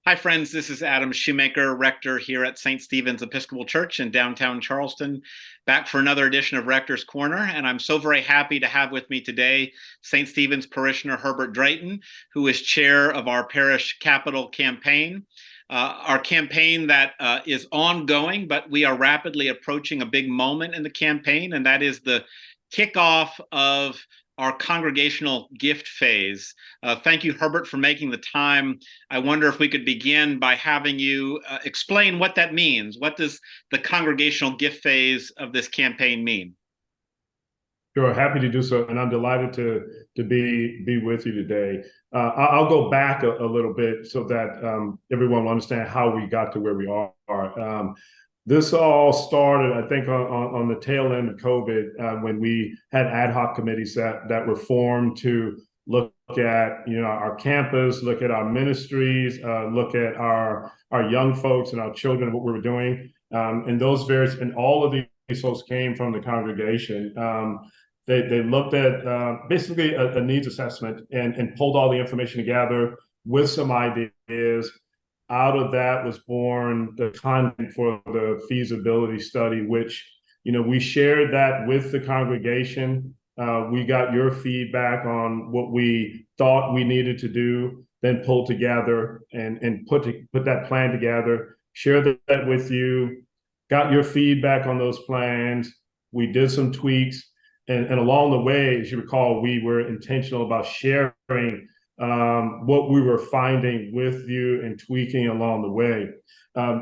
Hi, friends. This is Adam Shoemaker, Rector here at St. Stephen's Episcopal Church in downtown Charleston, back for another edition of Rector's Corner. And I'm so very happy to have with me today St. Stephen's parishioner Herbert Drayton, who is chair of our parish capital campaign. Our campaign that is ongoing, but we are rapidly approaching a big moment in the campaign, and that is the kickoff of our congregational gift phase. Thank you, Herbert, for making the time. I wonder if we could begin by having you explain what that means. What does the congregational gift phase of this campaign mean? Sure, happy to do so, and I'm delighted to be with you today. I'll go back a little bit so that everyone will understand how we got to where we are. This all started, I think, on the tail end of COVID, when we had ad hoc committees that were formed to look at our campus, look at our ministries, look at our young folks and our children, what we were doing, and all of these folks came from the congregation. They looked at basically a needs assessment and pulled all the information together with some ideas. Out of that was born the content for the feasibility study, which we shared that with the congregation. We got your feedback on what we thought we needed to do, then pulled together and put that plan together, shared that with you, got your feedback on those plans. We did some tweaks. And along the way, as you recall, we were intentional about sharing what we were finding with you and tweaking along the way.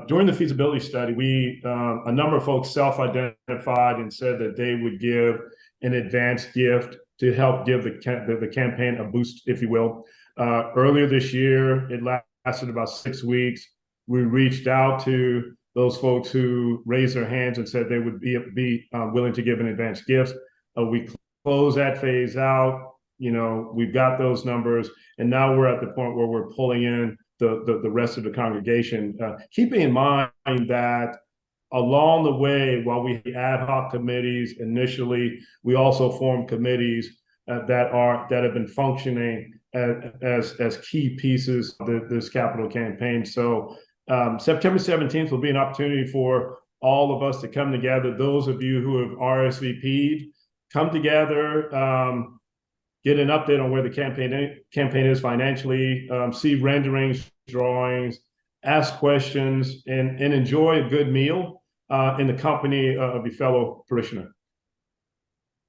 During the feasibility study, a number of folks self-identified and said that they would give an advanced gift to help give the campaign a boost, if you will. Earlier this year, it lasted about 6 weeks. We reached out to those folks who raised their hands and said they would be willing to give an advanced gift. We close that phase out. We've got those numbers, and now we're at the point where we're pulling in the rest of the congregation, keeping in mind that along the way, while we had ad hoc committees initially, we also formed committees that have been functioning as key pieces of this capital campaign. So September 17th will be an opportunity for all of us to come together. Those of you who have RSVP'd, come together, get an update on where the campaign is financially, see renderings, drawings, ask questions, and enjoy a good meal in the company of your fellow parishioner.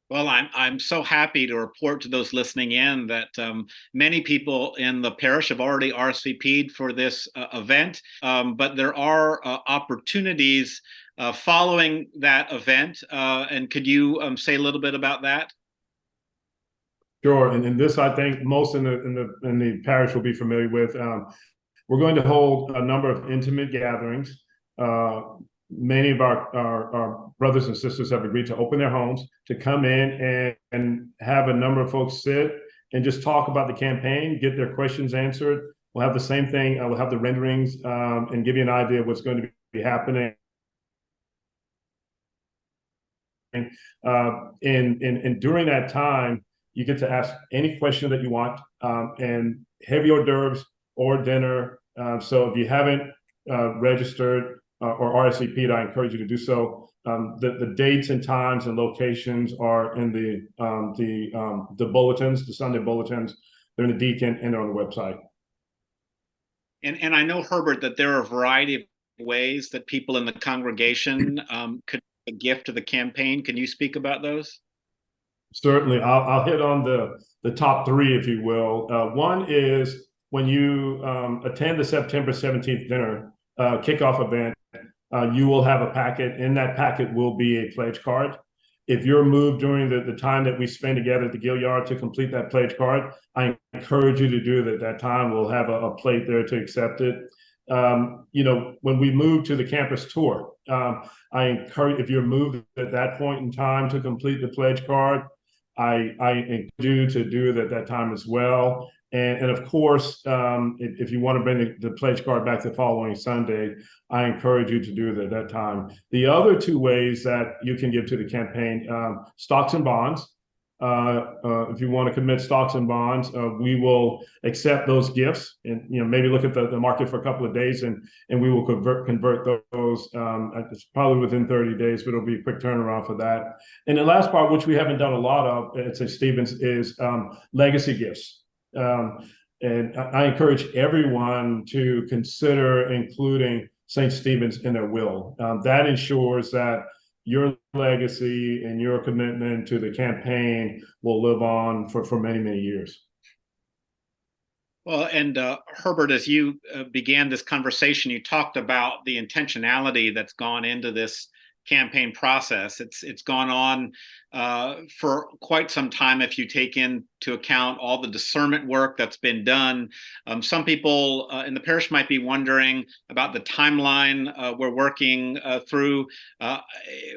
Well, I'm so happy to report to those listening in that many people in the parish have already RSVP'd for this event, but there are opportunities following that event. And could you say a little bit about that? Sure, and this I think most in the parish will be familiar with. We're going to hold a number of intimate gatherings. Many of our brothers and sisters have agreed to open their homes to come in and have a number of folks sit and just talk about the campaign, get their questions answered. We'll have the same thing. We'll have the renderings and give you an idea of what's going to be happening. And during that time, you get to ask any question that you want, and heavy hors d'oeuvres or dinner. So if you haven't registered or RSVP'd, I encourage you to do so. The dates and times and locations are in the bulletins, the Sunday bulletins. They're in the Deacon and they're on the website. And I know, Herbert, that there are a variety of ways that people in the congregation could give a gift to the campaign. Can you speak about those? Certainly, I'll hit on the top three, if you will. One is when you attend the September 17th dinner kickoff event, you will have a packet. In that packet will be a pledge card. If you're moved during the time that we spend together at the Gilliard to complete that pledge card, I encourage you to do that. That time we'll have a plate there to accept it. When we move to the campus tour, I encourage, if you're moved at that point in time to complete the pledge card, I encourage you to do it at that time as well. And of course, if you want to bring the pledge card back the following Sunday, I encourage you to do it at that time. The other two ways that you can give to the campaign, stocks and bonds. If you want to commit stocks and bonds, we will accept those gifts, and maybe look at the market for a couple of days, and we will convert those. It's probably within 30 days, but it'll be a quick turnaround for that. And the last part, which we haven't done a lot of at St. Stephen's, is legacy gifts. And I encourage everyone to consider including St. Stephen's in their will. That ensures that your legacy and your commitment to the campaign will live on for many, many years. Well, and Herbert, as you began this conversation, you talked about the intentionality that's gone into this campaign process. It's gone on for quite some time if you take into account all the discernment work that's been done. Some people in the parish might be wondering about the timeline we're working through,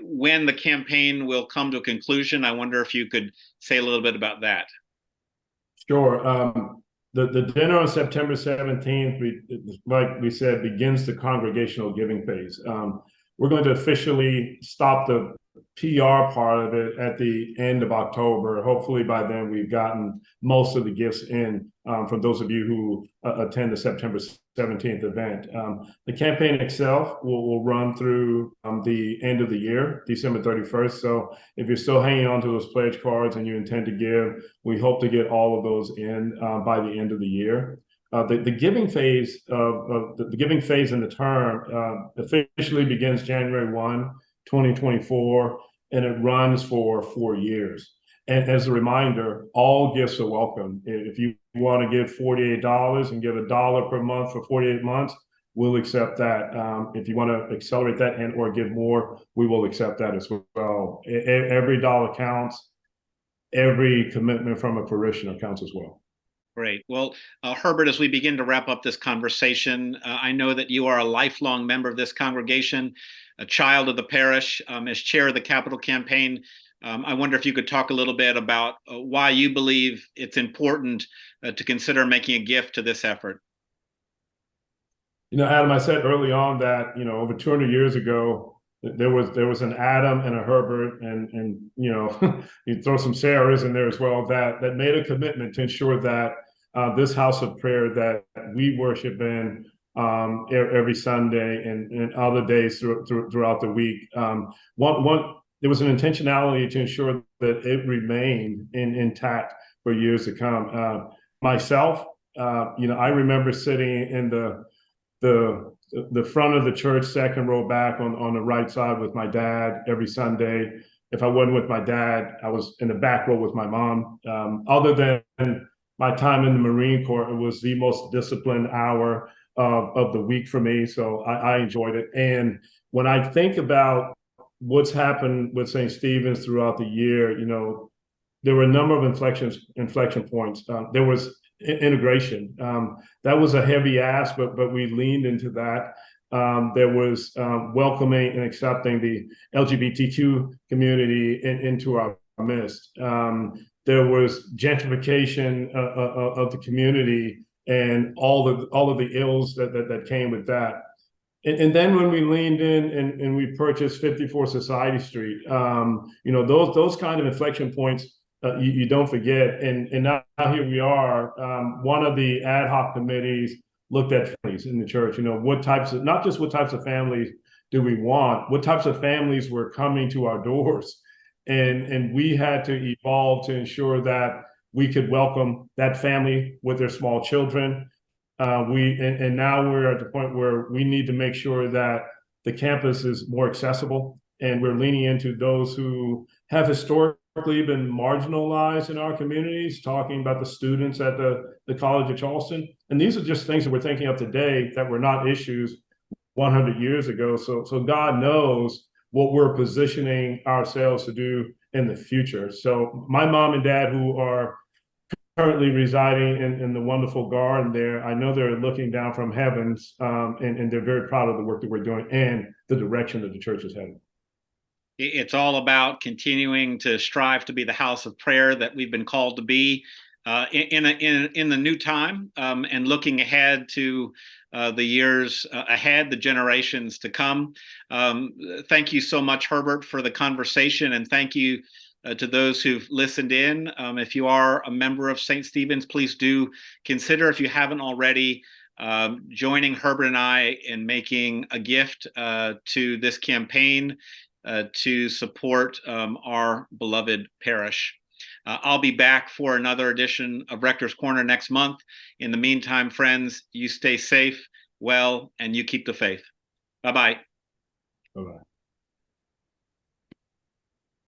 when the campaign will come to a conclusion. I wonder if you could say a little bit about that. Sure. The dinner on September 17th, like we said, begins the congregational giving phase. We're going to officially stop the PR part of it at the end of October. Hopefully by then we've gotten most of the gifts in, from those of you who attend the September 17th event. The campaign itself will run through the end of the year, December 31st. So if you're still hanging on to those pledge cards and you intend to give, we hope to get all of those in by the end of the year. The giving phase the giving phase in the term officially begins January 1, 2024, and it runs for 4 years. And as a reminder, all gifts are welcome. If you want to give $48 and give $1 per month for 48 months, we'll accept that. If you want to accelerate that and or give more, we will accept that as well. Every dollar counts. Every commitment from a parishioner counts as well. Great. Well, Herbert, as we begin to wrap up this conversation, I know that you are a lifelong member of this congregation, a child of the parish. As chair of the Capital Campaign, I wonder if you could talk a little bit about why you believe it's important to consider making a gift to this effort. Adam, I said early on that, over 200 years ago, there was an Adam and a Herbert, and you throw some Sarahs in there as well, that made a commitment to ensure that this house of prayer that we worship in every Sunday and other days throughout the week, there was an intentionality to ensure that it remained intact for years to come. Myself, I remember sitting in the front of the church, second row back on the right side with my dad every Sunday. If I wasn't with my dad, I was in the back row with my mom. Other than my time in the Marine Corps, it was the most disciplined hour of the week for me. So I enjoyed it. And when I think about what's happened with St. Stephen's throughout the year, there were a number of inflection points. There was integration. That was a heavy ask, but we leaned into that. There was welcoming and accepting the LGBTQ community into our midst. There was gentrification of the community and all of the ills that came with that. And then when we leaned in and we purchased 54 Society Street, those kind of inflection points you don't forget. And now here we are. One of the ad hoc committees looked at families in the church. Not just what types of families do we want, what types of families were coming to our doors. And we had to evolve to ensure that we could welcome that family with their small children. Now we're at the point where we need to make sure that the campus is more accessible, and we're leaning into those who have historically been marginalized in our communities, talking about the students at the College of Charleston. And these are just things that we're thinking of today that were not issues 100 years ago. So God knows what we're positioning ourselves to do in the future. So my mom and dad, who are currently residing in the wonderful garden there, I know they're looking down from heavens, and they're very proud of the work that we're doing and the direction that the church is heading. It's all about continuing to strive to be the house of prayer that we've been called to be in the new time, and looking ahead to the years ahead, the generations to come. Thank you so much, Herbert, for the conversation, and thank you to those who've listened in. If you are a member of St. Stephen's, please do consider, if you haven't already, joining Herbert and I in making a gift to this campaign to support our beloved parish. I'll be back for another edition of Rector's Corner next month. In the meantime, friends, you stay safe, well, and you keep the faith. Bye-bye. Bye-bye.